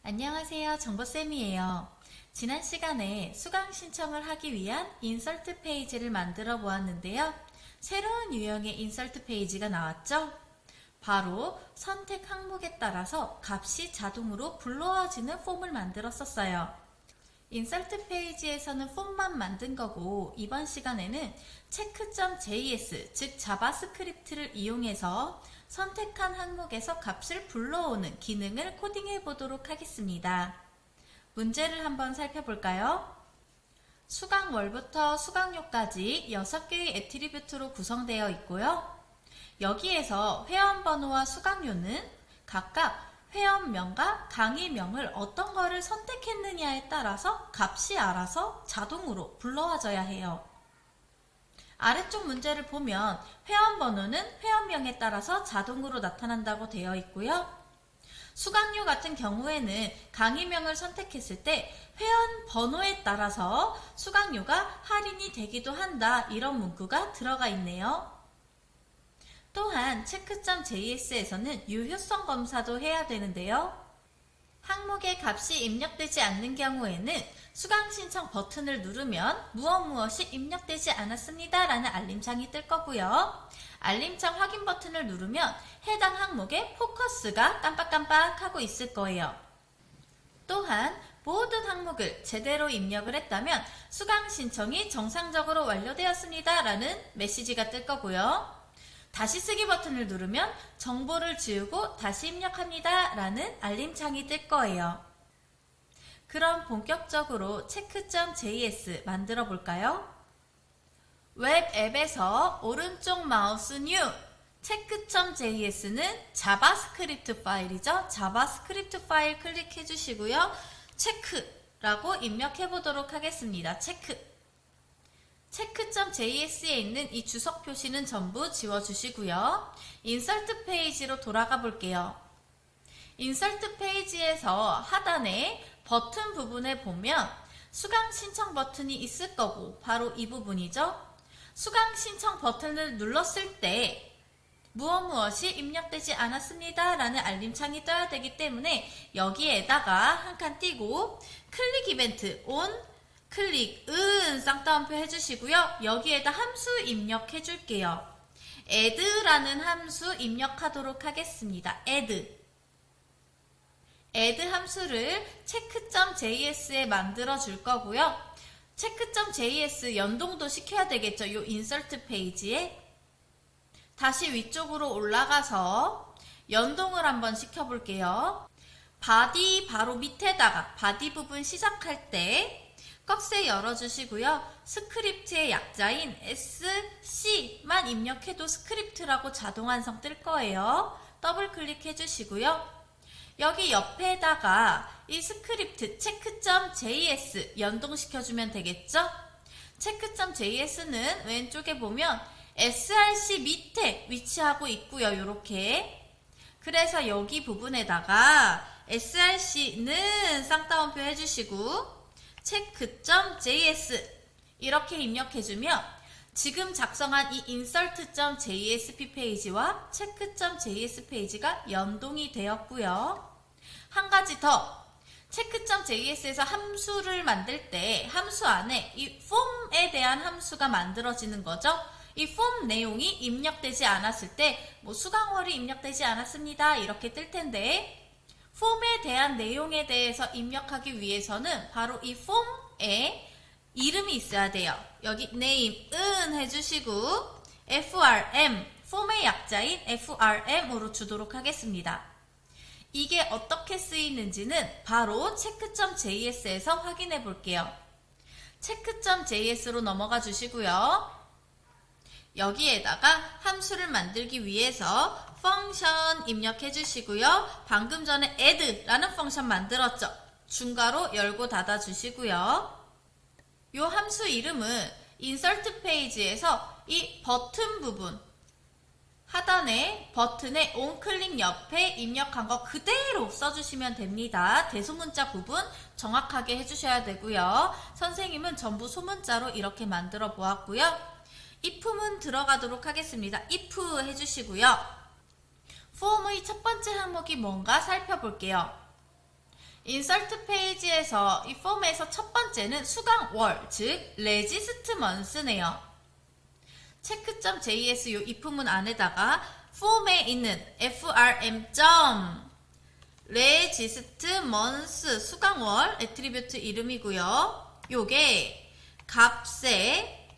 안녕하세요. 정보쌤이에요. 지난 시간에 수강 신청을 하기 위한 인설트 페이지를 만들어 보았는데요. 새로운 유형의 인설트 페이지가 나왔죠? 바로 선택 항목에 따라서 값이 자동으로 불러와지는 폼을 만들었었어요. 인설트 페이지에서는 폼만 만든 거고 이번 시간에는 체크.js 즉 자바스크립트를 이용해서 선택한 항목에서 값을 불러오는 기능을 코딩해 보도록 하겠습니다. 문제를 한번 살펴볼까요? 수강월부터 수강료까지 6개의 애트리뷰트로 구성되어 있고요. 여기에서 회원번호와 수강료는 각각 회원명과 강의명을 어떤 거를 선택했느냐에 따라서 값이 알아서 자동으로 불러와져야 해요. 아래쪽 문제를 보면 회원번호는 회원명에 따라서 자동으로 나타난다고 되어 있고요. 수강료 같은 경우에는 강의명을 선택했을 때 회원번호에 따라서 수강료가 할인이 되기도 한다, 이런 문구가 들어가 있네요. 또한 체크.js에서는 유효성 검사도 해야 되는데요. 항목의 값이 입력되지 않는 경우에는 수강 신청 버튼을 누르면 무엇이 입력되지 않았습니다 라는 알림창이 뜰 거고요. 알림창 확인 버튼을 누르면 해당 항목의 포커스가 깜빡깜빡 하고 있을 거예요. 또한 모든 항목을 제대로 입력을 했다면 수강 신청이 정상적으로 완료되었습니다 라는 메시지가 뜰 거고요. 다시 쓰기 버튼을 누르면 정보를 지우고 다시 입력합니다 라는 알림창이 뜰 거예요. 그럼 본격적으로 체크.js 만들어 볼까요? 웹 앱에서 오른쪽 마우스 뉴 체크.js는 자바스크립트 파일이죠. 자바스크립트 파일 클릭해 주시고요. 체크라고 입력해 보도록 하겠습니다. 체크.js에 있는 이 주석 표시는 전부 지워주시고요. 인설트 페이지로 돌아가 볼게요. 인설트 페이지에서 하단에 버튼 부분에 보면 수강 신청 버튼이 있을 거고 바로 이 부분이죠. 수강 신청 버튼을 눌렀을 때 무엇이 입력되지 않았습니다 라는 알림창이 떠야 되기 때문에 여기에다가 한 칸 띄고 클릭 이벤트 온 클릭 은 쌍따옴표 해주시고요. 여기에다 함수 입력해 줄게요. add라는 함수 입력하도록 하겠습니다. add 함수를 체크.js에 만들어 줄 거고요. 체크.js 연동도 시켜야 되겠죠. 이 인설트 페이지에 다시 위쪽으로 올라가서 연동을 한번 시켜볼게요. 바디 바로 밑에다가 바디 부분 시작할 때 꺽쇠 열어주시고요. 스크립트의 약자인 sc만 입력해도 스크립트라고 자동 완성 뜰 거예요. 더블 클릭해 주시고요. 여기 옆에다가 이 스크립트 체크.js 연동시켜주면 되겠죠? 체크.js는 왼쪽에 보면 src 밑에 위치하고 있고요. 이렇게. 그래서 여기 부분에다가 src는 쌍따옴표 해주시고 체크.js 이렇게 입력해주면 지금 작성한 이 insert.jsp 페이지와 체크.js 페이지가 연동이 되었고요. 한 가지 더, 체크.js에서 함수를 만들 때 함수 안에 이 폼에 대한 함수가 만들어지는 거죠. 이 폼 내용이 입력되지 않았을 때 수강월이 입력되지 않았습니다 이렇게 뜰 텐데 폼에 대한 내용에 대해서 입력하기 위해서는 바로 이 폼에 이름이 있어야 돼요. 여기 name, 은 해주시고 frm, 폼의 약자인 frm으로 주도록 하겠습니다. 이게 어떻게 쓰이는지는 바로 체크.js에서 확인해 볼게요. 체크.js로 넘어가 주시고요. 여기에다가 함수를 만들기 위해서 펑션 입력해 주시고요. 방금 전에 add라는 펑션 만들었죠. 중괄호 열고 닫아 주시고요. 이 함수 이름은 인설트 페이지에서 이 버튼 부분 하단에 버튼의 온클릭 옆에 입력한 거 그대로 써주시면 됩니다. 대소문자 부분 정확하게 해주셔야 되고요. 선생님은 전부 소문자로 이렇게 만들어 보았고요. if문 들어가도록 하겠습니다. if 해주시고요. 폼의 첫 번째 항목이 뭔가 살펴볼게요. 인설트 페이지에서 이 폼에서 첫 번째는 수강월, 즉 레지스트 먼스네요. 체크.js 이 if문 안에다가 폼에 있는 frm. 레지스트 먼스 수강월 애트리뷰트 이름이고요. 요게 값의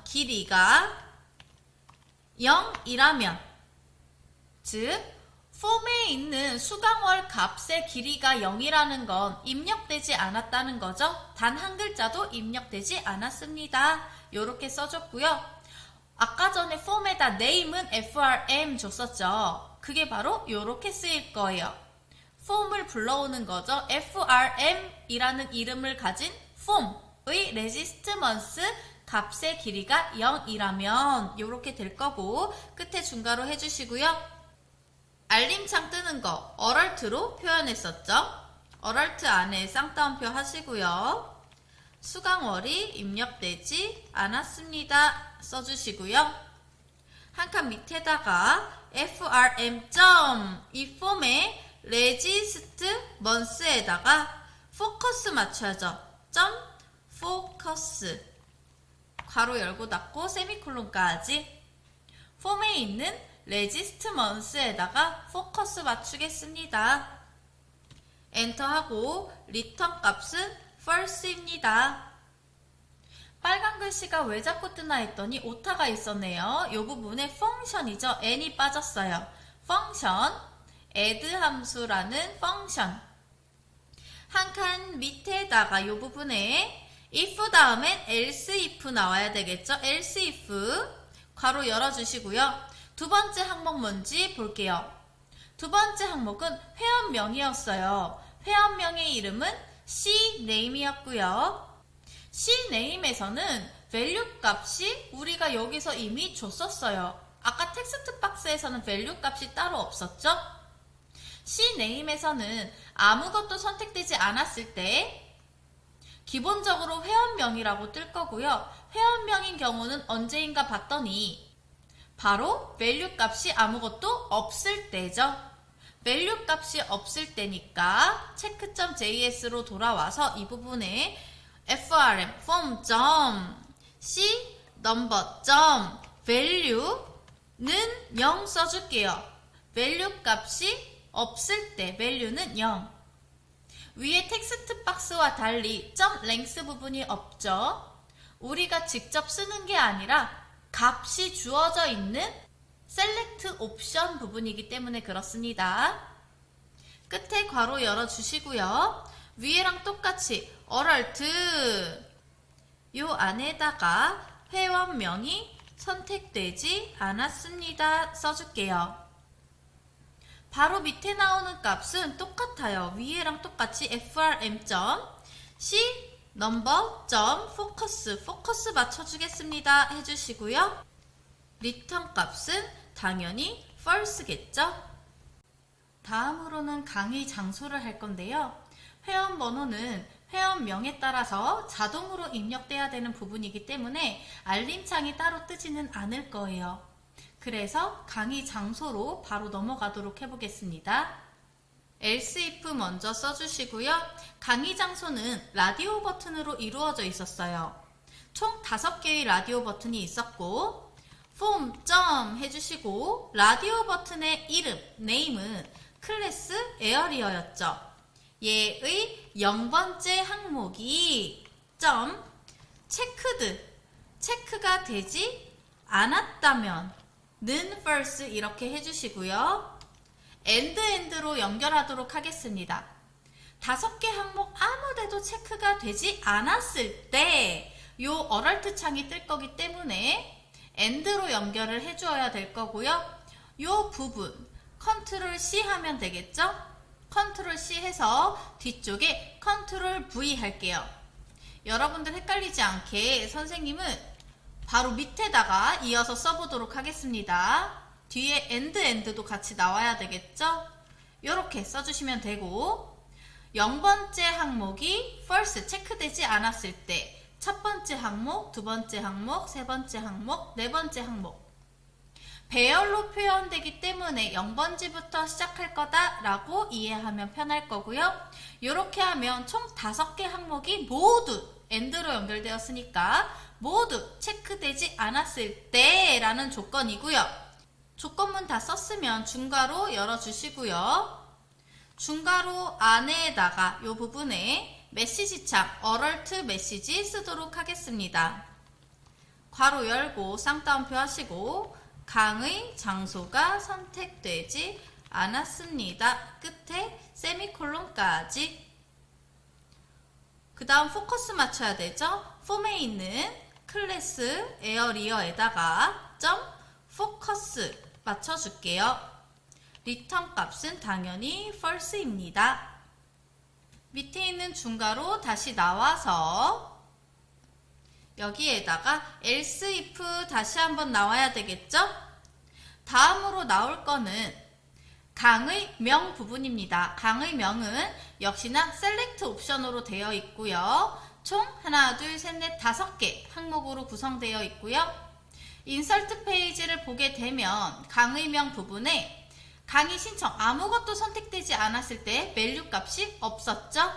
길이가 0이라면, 즉 폼에 있는 수강월 값의 길이가 0이라는 건 입력되지 않았다는 거죠. 단 한 글자도 입력되지 않았습니다. 요렇게 써줬고요. 아까 전에 폼에다 name은 frm 줬었죠. 그게 바로 요렇게 쓰일 거예요. 폼을 불러오는 거죠. frm이라는 이름을 가진 폼의 레지스트먼스 값의 길이가 0이라면 요렇게 될 거고, 끝에 중괄호 해주시고요. 알림창 뜨는 거 어럴트로 표현했었죠. 어럴트 안에 쌍따옴표 하시고요. 수강월이 입력되지 않았습니다 써주시고요. 한 칸 밑에다가 frm. 이 폼의 레지스트 먼스에다가 포커스 맞춰야죠. 포커스 괄호 열고 닫고 세미콜론까지 폼에 있는 레지스트 먼스에다가 포커스 맞추겠습니다. 엔터하고 리턴 값은 false입니다. 빨간 글씨가 왜 자꾸 뜨나 했더니 오타가 있었네요. 이 부분에 펑션이죠. n이 빠졌어요. 펑션, add 함수라는 펑션. 한 칸 밑에다가 이 부분에 if 다음엔 else if 나와야 되겠죠. else if 괄호 열어주시고요. 두 번째 항목 뭔지 볼게요. 두 번째 항목은 회원명이었어요. 회원명의 이름은 cname이었고요. cname에서는 value 값이 우리가 여기서 이미 줬었어요. 아까 텍스트 박스에서는 value 값이 따로 없었죠? cname에서는 아무것도 선택되지 않았을 때 기본적으로 회원명이라고 뜰 거고요. 회원명인 경우는 언제인가 봤더니 바로 value 값이 아무것도 없을 때죠. value 값이 없을 때니까 check.js로 돌아와서 이 부분에 frm form.c number value는 0 써줄게요. value 값이 없을 때 value는 0. 위에 텍스트 박스와 달리 length 부분이 없죠. 우리가 직접 쓰는 게 아니라 값이 주어져 있는 select 옵션 부분이기 때문에 그렇습니다. 끝에 괄호 열어주시고요. 위에랑 똑같이 alert 요 안에다가 회원명이 선택되지 않았습니다 써줄게요. 바로 밑에 나오는 값은 똑같아요. 위에랑 똑같이 frm.c number.focus 포커스 맞춰주겠습니다 해주시고요. 리턴 값은 당연히 false겠죠. 다음으로는 강의 장소를 할 건데요. 회원 번호는 회원명에 따라서 자동으로 입력돼야 되는 부분이기 때문에 알림창이 따로 뜨지는 않을 거예요. 그래서 강의 장소로 바로 넘어가도록 해보겠습니다. else if 먼저 써주시고요. 강의 장소는 라디오 버튼으로 이루어져 있었어요. 총 5개의 라디오 버튼이 있었고 form 해주시고 라디오 버튼의 이름, name은 클래스 에어리어였죠. 얘의 0번째 항목이 체크가 되지 않았다면 는 false 이렇게 해주시고요. end로 연결하도록 하겠습니다. 5개 항목 아무데도 체크가 되지 않았을 때 요 어럴트 창이 뜰 거기 때문에 end로 연결을 해주어야 될 거고요. 요 부분 컨트롤 C 하면 되겠죠? 컨트롤 C 해서 뒤쪽에 컨트롤 V 할게요. 여러분들 헷갈리지 않게 선생님은 바로 밑에다가 이어서 써보도록 하겠습니다. 뒤에 end도 같이 나와야 되겠죠? 이렇게 써주시면 되고 0번째 항목이 false 체크되지 않았을 때 첫 번째 항목, 두 번째 항목, 세 번째 항목, 네 번째 항목 배열로 표현되기 때문에 0번지부터 시작할 거다라고 이해하면 편할 거고요. 이렇게 하면 총 5개 항목이 모두 AND로 연결되었으니까 모두 체크되지 않았을 때 라는 조건이고요. 조건문 다 썼으면 중괄호 열어주시고요. 중괄호 안에다가 이 부분에 메시지창 alert 메시지 쓰도록 하겠습니다. 괄호 열고 쌍따옴표 하시고 강의 장소가 선택되지 않았습니다. 끝에 세미콜론까지. 그 다음 포커스 맞춰야 되죠. 폼에 있는 클래스 에어리어에다가 점 포커스 맞춰줄게요. 리턴 값은 당연히 false입니다. 밑에 있는 중괄호 다시 나와서 여기에다가 else if 다시 한번 나와야 되겠죠? 다음으로 나올 거는 강의 명 부분입니다. 강의 명은 역시나 select 옵션으로 되어 있고요. 총 하나, 둘, 셋, 넷, 5개 항목으로 구성되어 있고요. 인설트 페이지를 보게 되면 강의명 부분에 강의 신청 아무것도 선택되지 않았을 때 value 값이 없었죠?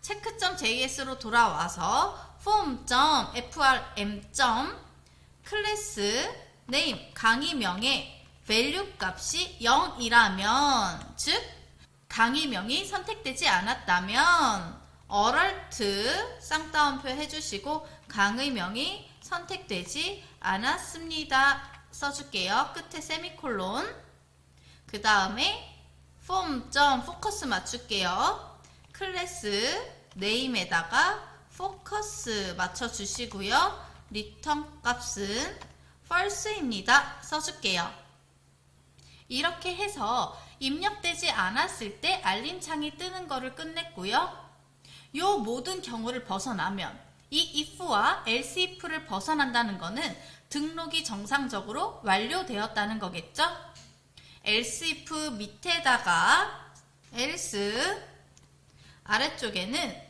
체크.js로 돌아와서 form.frm. 클래스 name 강의명의 value 값이 0이라면 즉 강의명이 선택되지 않았다면 alert 쌍따옴표 해주시고 강의명이 선택되지 않았습니다 써줄게요. 끝에 세미콜론. 그 다음에 form.focus 맞출게요. 클래스 name에다가 focus 맞춰주시고요. 리턴 값은 false입니다 써줄게요. 이렇게 해서 입력되지 않았을 때 알림창이 뜨는 거를 끝냈고요. 요 모든 경우를 벗어나면 이 if와 else if를 벗어난다는 거는 등록이 정상적으로 완료되었다는 거겠죠? else if 밑에다가 else 아래쪽에는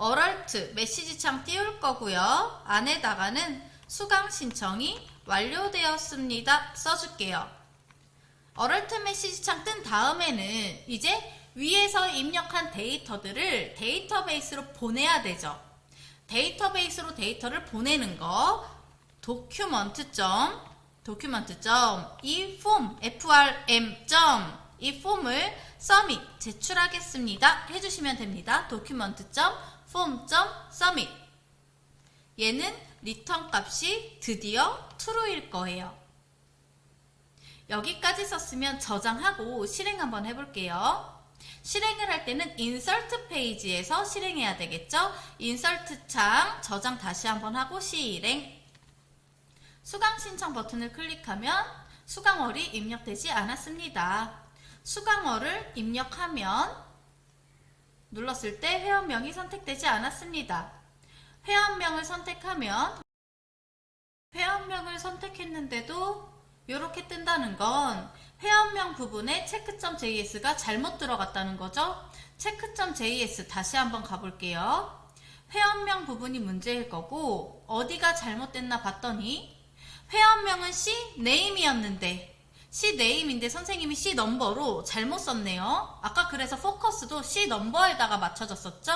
alert 메시지창 띄울 거고요. 안에다가는 수강 신청이 완료되었습니다 써줄게요. alert 메시지창 뜬 다음에는 이제 위에서 입력한 데이터들을 데이터베이스로 보내야 되죠. 데이터베이스로 데이터를 보내는 거 이 폼 이 폼을 submit 제출하겠습니다 해주시면 됩니다. document.form.submit. 얘는 리턴 값이 드디어 true일 거예요. 여기까지 썼으면 저장하고 실행 한번 해볼게요. 실행을 할 때는 insert 페이지에서 실행해야 되겠죠? insert 창 저장 다시 한번 하고 실행. 수강 신청 버튼을 클릭하면 수강월이 입력되지 않았습니다. 수강월을 입력하면 눌렀을 때 회원명이 선택되지 않았습니다. 회원명을 선택하면 회원명을 선택했는데도 이렇게 뜬다는 건 회원명 부분에 체크.js가 잘못 들어갔다는 거죠. 체크.js 다시 한번 가볼게요. 회원명 부분이 문제일 거고 어디가 잘못됐나 봤더니 회원명은 cname이었는데 cname인데 선생님이 cnumber로 잘못 썼네요. 아까 그래서 포커스도 cnumber에다가 맞춰졌었죠.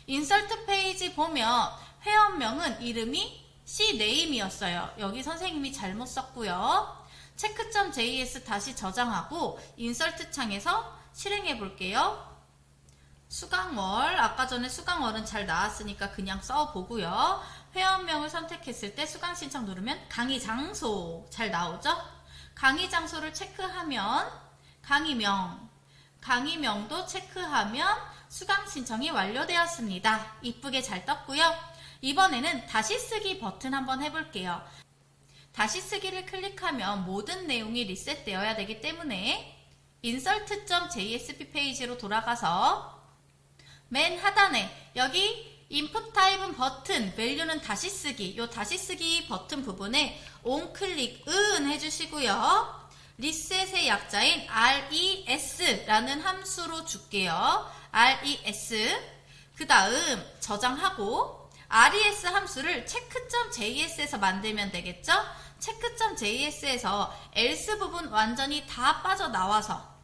인설트 페이지 보면 회원명은 이름이 cname이었어요. 여기 선생님이 잘못 썼고요. 체크.js 다시 저장하고 인설트 창에서 실행해 볼게요. 수강월, 아까 전에 수강월은 잘 나왔으니까 그냥 써보고요. 회원명을 선택했을 때 수강 신청 누르면 강의 장소 잘 나오죠? 강의 장소를 체크하면 강의명도 체크하면 수강 신청이 완료되었습니다. 이쁘게 잘 떴고요. 이번에는 다시 쓰기 버튼 한번 해볼게요. 다시 쓰기를 클릭하면 모든 내용이 리셋되어야 되기 때문에 insert.jsp 페이지로 돌아가서 맨 하단에 여기 input type은 버튼, value는 다시 쓰기, 요 다시 쓰기 버튼 부분에 on 클릭은 해주시고요. reset의 약자인 res 라는 함수로 줄게요. res. 그 다음 저장하고 res 함수를 check.js에서 만들면 되겠죠? 체크.js에서 else 부분 완전히 다 빠져나와서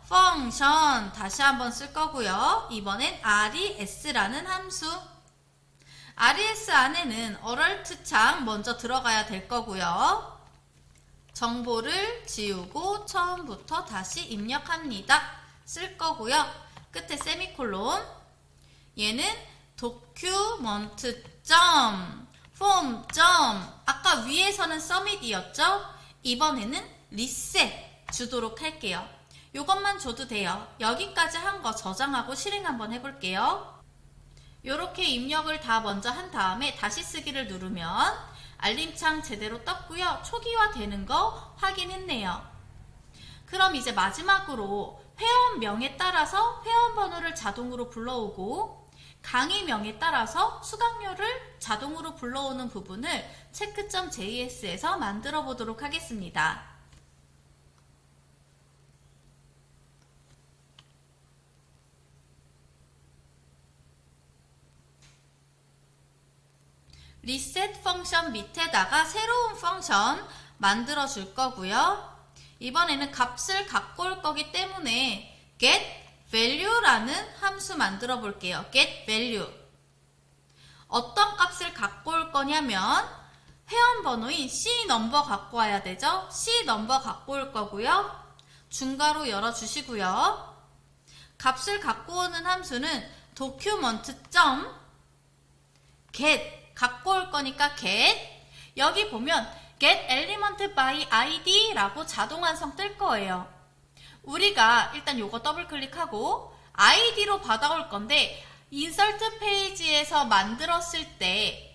펑션 다시 한번 쓸 거고요. 이번엔 res라는 함수. res 안에는 alert 창 먼저 들어가야 될 거고요. 정보를 지우고 처음부터 다시 입력합니다. 쓸 거고요. 끝에 세미콜론. 얘는 document form 아까 위에서는 submit이었죠? 이번에는 reset 주도록 할게요. 요것만 줘도 돼요. 여기까지 한 거 저장하고 실행 한번 해볼게요. 요렇게 입력을 다 먼저 한 다음에 다시 쓰기를 누르면 알림창 제대로 떴고요. 초기화 되는 거 확인했네요. 그럼 이제 마지막으로 회원명에 따라서 회원번호를 자동으로 불러오고 강의명에 따라서 수강료를 자동으로 불러오는 부분을 체크.js에서 만들어 보도록 하겠습니다. 리셋 펑션 밑에다가 새로운 펑션 만들어 줄 거고요. 이번에는 값을 갖고 올 거기 때문에 get value라는 함수 만들어 볼게요. get value. 어떤 값을 갖고 올 거냐면 회원 번호인 C 넘버 갖고 와야 되죠. C 넘버 갖고 올 거고요. 중괄호 열어 주시고요. 값을 갖고 오는 함수는 document.get 갖고 올 거니까 get. 여기 보면 get element by id 라고 자동 완성 뜰 거예요. 우리가 일단 요거 더블 클릭하고 id로 받아올 건데 인설트 페이지에서 만들었을 때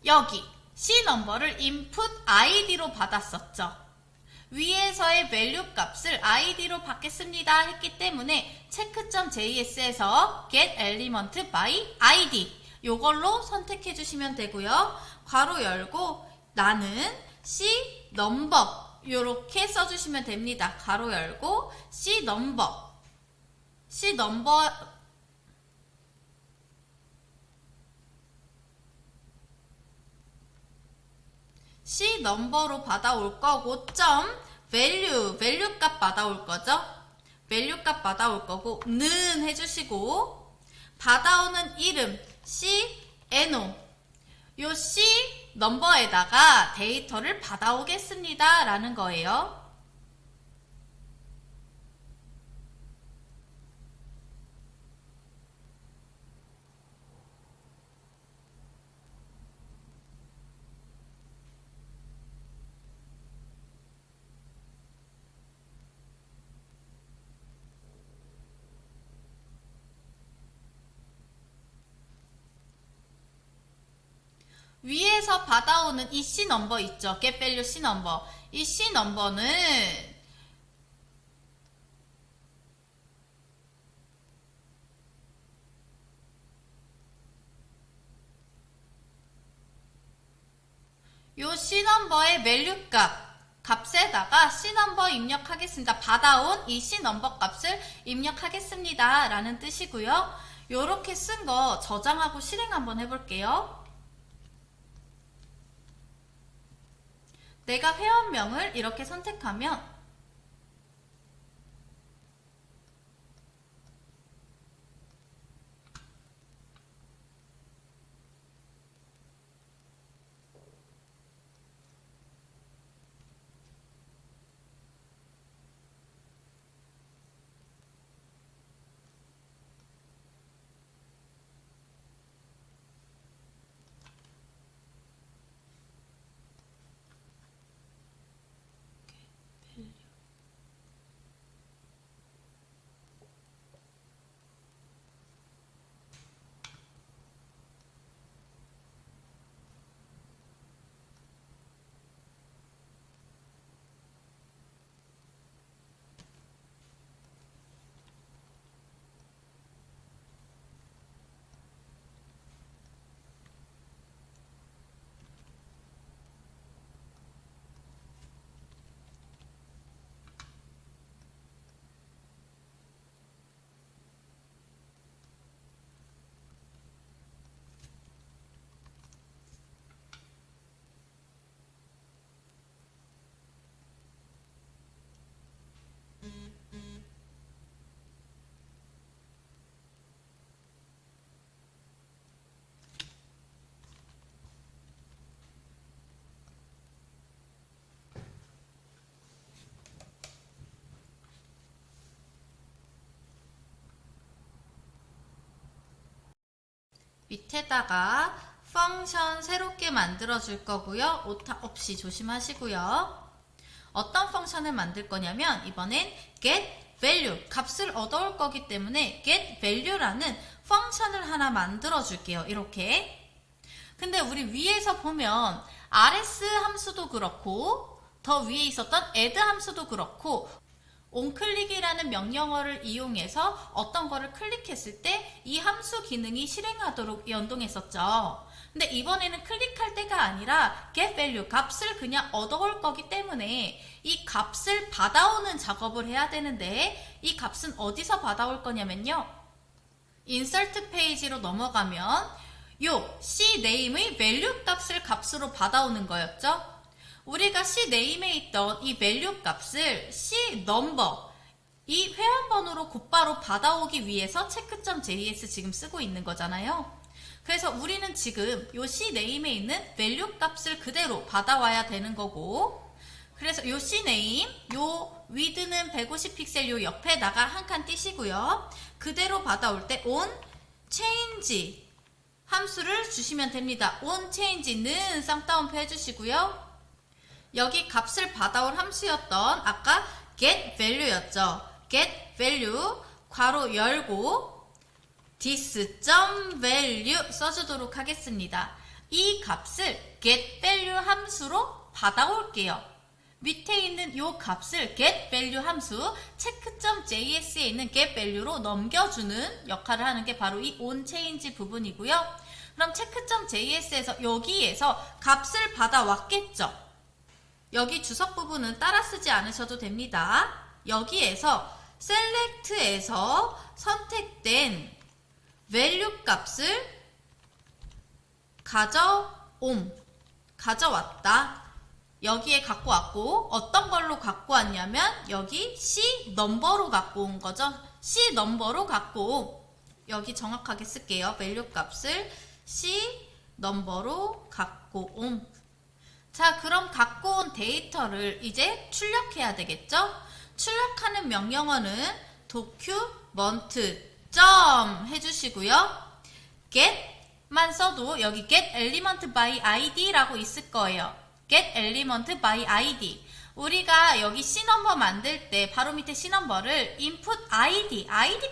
여기 C 넘버를 input id로 받았었죠. 위에서의 value 값을 id로 받겠습니다 했기 때문에 체크.js에서 get element by id 요걸로 선택해 주시면 되고요. 괄호 열고 나는 C 넘버 요렇게 써주시면 됩니다. 괄호 열고 C 넘버 C 넘버로 받아올 거고 value 값 받아올 거죠. value 값 받아올 거고 는 해주시고 받아오는 이름 CNO 요 C 넘버에다가 데이터를 받아오겠습니다 라는 거예요. 위에서 받아오는 이 C 넘버 있죠. get value C 넘버. 이 C 넘버는 요 C 넘버의 value 값에다가 C 넘버 입력하겠습니다. 받아온 이 C 넘버 값을 입력하겠습니다. 라는 뜻이고요. 요렇게 쓴 거 저장하고 실행 한번 해볼게요. 내가 회원명을 이렇게 선택하면 밑에다가 펑션 새롭게 만들어 줄 거고요. 오타 없이 조심하시고요. 어떤 펑션을 만들 거냐면 이번엔 get value 값을 얻어올 거기 때문에 get value라는 펑션을 하나 만들어 줄게요. 이렇게. 근데 우리 위에서 보면 rs 함수도 그렇고 더 위에 있었던 add 함수도 그렇고 onClick이라는 명령어를 이용해서 어떤 거를 클릭했을 때 이 함수 기능이 실행하도록 연동했었죠. 근데 이번에는 클릭할 때가 아니라 getValue 값을 그냥 얻어올 거기 때문에 이 값을 받아오는 작업을 해야 되는데 이 값은 어디서 받아올 거냐면요. insert 페이지로 넘어가면 요 cname의 value 값을 값으로 받아오는 거였죠. 우리가 cname에 있던 이 value 값을 cNumber 이 회원번호로 곧바로 받아오기 위해서 check.js 지금 쓰고 있는 거잖아요. 그래서 우리는 지금 요 cname에 있는 value 값을 그대로 받아와야 되는 거고 그래서 요 cname 요 width는 150픽셀 요 옆에다가 한 칸 띄시고요. 그대로 받아올 때 onChange 함수를 주시면 됩니다. onChange는 쌍따옴표 해주시고요. 여기 값을 받아올 함수였던 아까 getValue였죠. getValue 괄호 열고 this.value 써주도록 하겠습니다. 이 값을 getValue 함수로 받아올게요. 밑에 있는 이 값을 getValue 함수 check.js에 있는 getValue로 넘겨주는 역할을 하는 게 바로 이 onChange 부분이고요. 그럼 check.js에서 여기에서 값을 받아왔겠죠. 여기 주석 부분은 따라 쓰지 않으셔도 됩니다. 여기에서 select에서 선택된 value 값을 가져왔다. 여기에 갖고 왔고 어떤 걸로 갖고 왔냐면 여기 cNumber로 갖고 온 거죠. cNumber로 갖고 온 여기 정확하게 쓸게요. value 값을 cNumber로 갖고 온 자, 그럼 갖고 온 데이터를 이제 출력해야 되겠죠? 출력하는 명령어는 document 해주시고요. get만 써도 여기 get element by id라고 있을 거예요. get element by id. 우리가 여기 cNumber 만들 때 바로 밑에 cNumber를 input id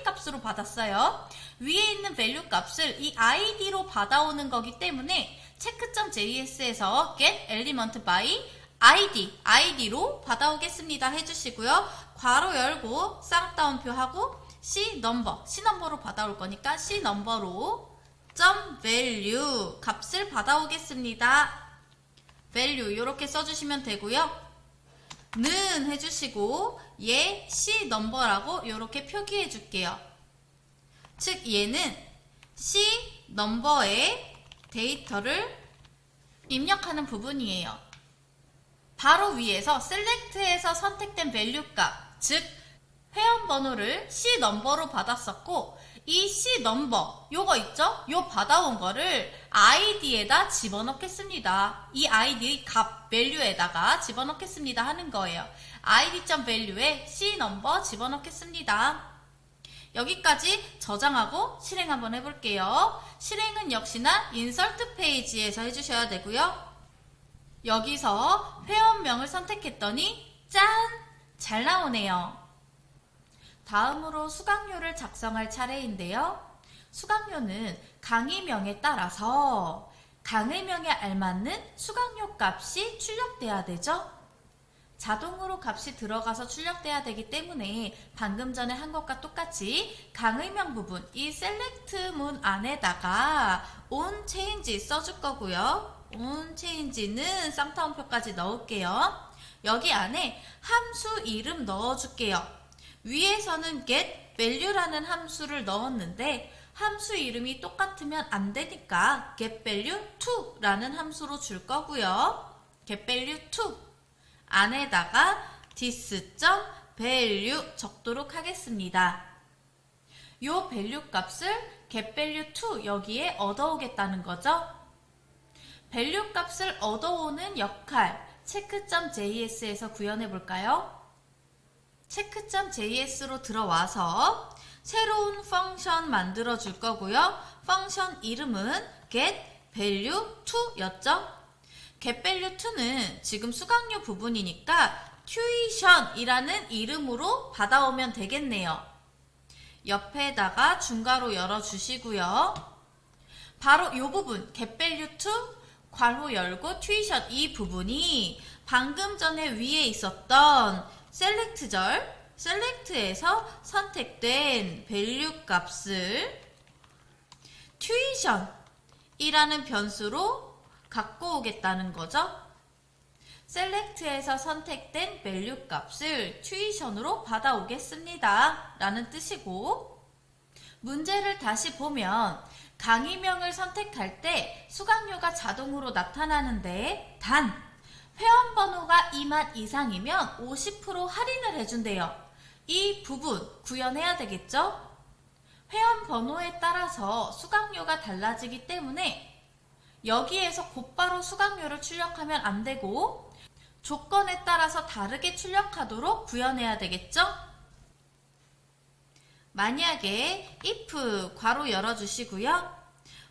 값으로 받았어요. 위에 있는 value 값을 이 id로 받아오는 거기 때문에 check.js에서 get element by id로 받아오겠습니다 해주시고요. 괄호 열고 쌍따옴표 하고 cNumber로 받아올 거니까 cNumber로 .value 값을 받아오겠습니다. value 이렇게 써주시면 되고요. 는 해주시고 얘 cNumber라고 이렇게 표기해 줄게요. 즉 얘는 cNumber의 데이터를 입력하는 부분이에요. 바로 위에서 select에서 선택된 value 값, 즉 회원 번호를 cNumber로 받았었고 이 cNumber 요거 있죠? 요 받아온 거를 id에다 집어넣겠습니다. 이 id의 값 value에다가 집어넣겠습니다 하는 거예요. id.value에 cNumber 집어넣겠습니다. 여기까지 저장하고 실행 한번 해볼게요. 실행은 역시나 insert 페이지에서 해주셔야 되고요. 여기서 회원명을 선택했더니 짠! 잘 나오네요. 다음으로 수강료를 작성할 차례인데요. 수강료는 강의명에 따라서 강의명에 알맞는 수강료 값이 출력돼야 되죠. 자동으로 값이 들어가서 출력돼야 되기 때문에 방금 전에 한 것과 똑같이 강의명 부분 이 select 문 안에다가 onChange 써줄 거고요. onChange는 쌍따옴표까지 넣을게요. 여기 안에 함수 이름 넣어줄게요. 위에서는 getValue라는 함수를 넣었는데 함수 이름이 똑같으면 안 되니까 getValue2라는 함수로 줄 거고요. getValue2 안에다가 this.value 적도록 하겠습니다. 요 value 값을 getValue2 여기에 얻어오겠다는 거죠. value 값을 얻어오는 역할 check.js에서 구현해 볼까요? 체크.js로 들어와서 새로운 펑션 만들어 줄 거고요. 펑션 이름은 getValue2 였죠. getValue2는 지금 수강료 부분이니까 tuition이라는 이름으로 받아오면 되겠네요. 옆에다가 중괄호 열어주시고요. 바로 이 부분 getValue2 괄호 열고 tuition 이 부분이 방금 전에 위에 있었던 select에서 선택된 value 값을 tuition이라는 변수로 갖고 오겠다는 거죠. select에서 선택된 value 값을 tuition으로 받아오겠습니다. 라는 뜻이고, 문제를 다시 보면 강의명을 선택할 때 수강료가 자동으로 나타나는데 단 회원번호가 2만 이상이면 50% 할인을 해준대요. 이 부분 구현해야 되겠죠? 회원번호에 따라서 수강료가 달라지기 때문에 여기에서 곧바로 수강료를 출력하면 안 되고 조건에 따라서 다르게 출력하도록 구현해야 되겠죠? 만약에 if 괄호 열어주시고요.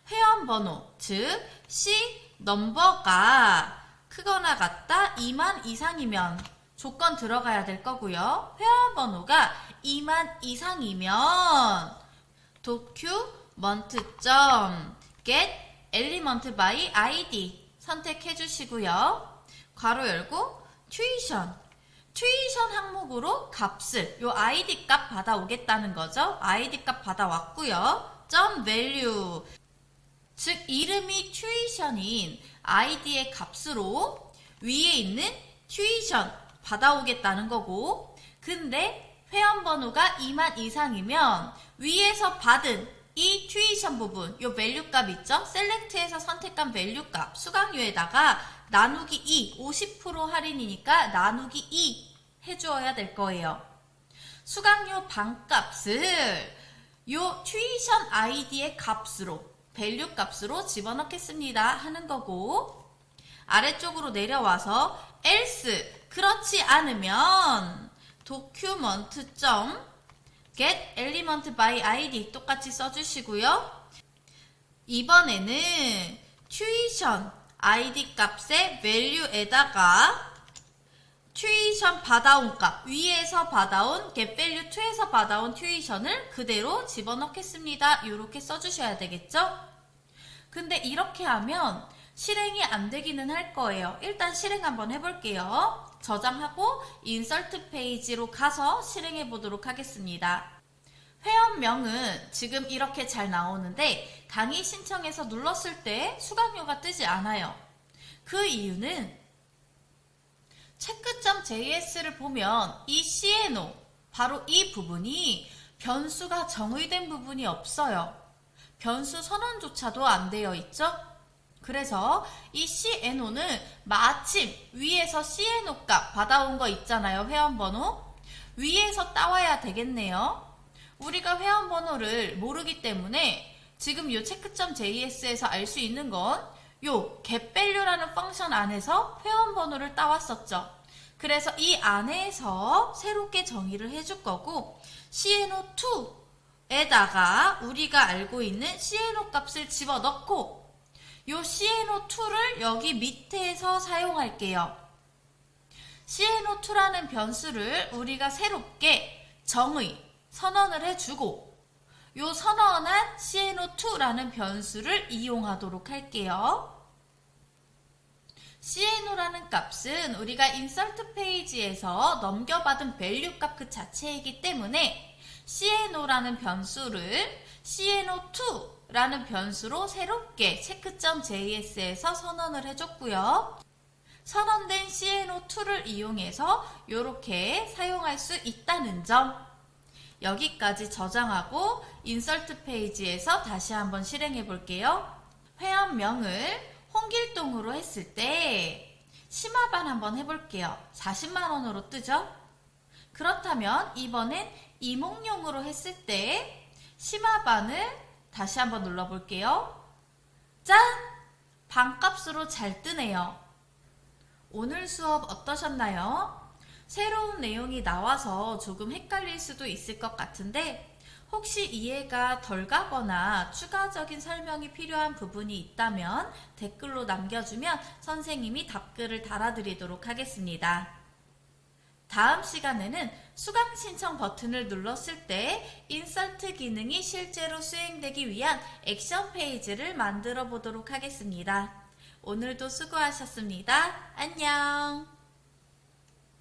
회원번호, 즉 C 넘버가 크거나 같다 2만 이상이면 조건 들어가야 될 거고요. 회원번호가 2만 이상이면 document.get element by id 선택해 주시고요. 괄호 열고 tuition 항목으로 값을 요 id 값 받아오겠다는 거죠. id 값 받아왔고요. .value 즉 이름이 tuition인 id의 값으로 위에 있는 tuition 받아오겠다는 거고, 근데 회원번호가 2만 이상이면 위에서 받은 이 tuition 부분, 요 value 값 있죠? select에서 선택한 value 값, 수강료에다가 나누기 2, 50% 할인이니까 나누기 2 해주어야 될 거예요. 수강료 반값을 요 tuition id의 값으로, value 값으로 집어넣겠습니다 하는 거고, 아래쪽으로 내려와서 else, 그렇지 않으면 document.get element by id 똑같이 써주시고요. 이번에는 tuition id 값의 value에다가 tuition 받아온 값, 위에서 받아온 getValue2에서 받아온 tuition을 그대로 집어넣겠습니다. 이렇게 써주셔야 되겠죠? 근데 이렇게 하면 실행이 안 되기는 할 거예요. 일단 실행 한번 해볼게요. 저장하고 인서트 페이지로 가서 실행해 보도록 하겠습니다. 회원명은 지금 이렇게 잘 나오는데 강의 신청해서 눌렀을 때 수강료가 뜨지 않아요. 그 이유는 체크.js를 보면 이 CNO, 바로 이 부분이 변수가 정의된 부분이 없어요. 변수 선언조차도 안 되어 있죠? 그래서 이 CNO는 마침 위에서 CNO 값 받아온 거 있잖아요. 회원번호. 위에서 따와야 되겠네요. 우리가 회원번호를 모르기 때문에 지금 이 체크.js에서 알 수 있는 건 요 getValue라는 펑션 안에서 회원번호를 따왔었죠. 그래서 이 안에서 새롭게 정의를 해줄 거고, CNO2에다가 우리가 알고 있는 CNO 값을 집어넣고 요 CNO2를 여기 밑에서 사용할게요. CNO2라는 변수를 우리가 새롭게 선언을 해주고 요 선언한 CNO2라는 변수를 이용하도록 할게요. CNO라는 값은 우리가 인서트 페이지에서 넘겨받은 value 값 그 자체이기 때문에 CNO라는 변수를 CNO2라는 변수로 새롭게 체크.js에서 선언을 해줬고요. 선언된 CNO2를 이용해서 이렇게 사용할 수 있다는 점, 여기까지 저장하고 인서트 페이지에서 다시 한번 실행해 볼게요. 회원명을 홍길동으로 했을 때 심화반 한번 해볼게요. 40만원으로 뜨죠? 그렇다면 이번엔 이몽룡으로 했을 때 심화반을 다시 한번 눌러볼게요. 짠! 반값으로 잘 뜨네요. 오늘 수업 어떠셨나요? 새로운 내용이 나와서 조금 헷갈릴 수도 있을 것 같은데 혹시 이해가 덜 가거나 추가적인 설명이 필요한 부분이 있다면 댓글로 남겨주면 선생님이 답글을 달아드리도록 하겠습니다. 다음 시간에는 수강 신청 버튼을 눌렀을 때 인서트 기능이 실제로 수행되기 위한 액션 페이지를 만들어 보도록 하겠습니다. 오늘도 수고하셨습니다. 안녕!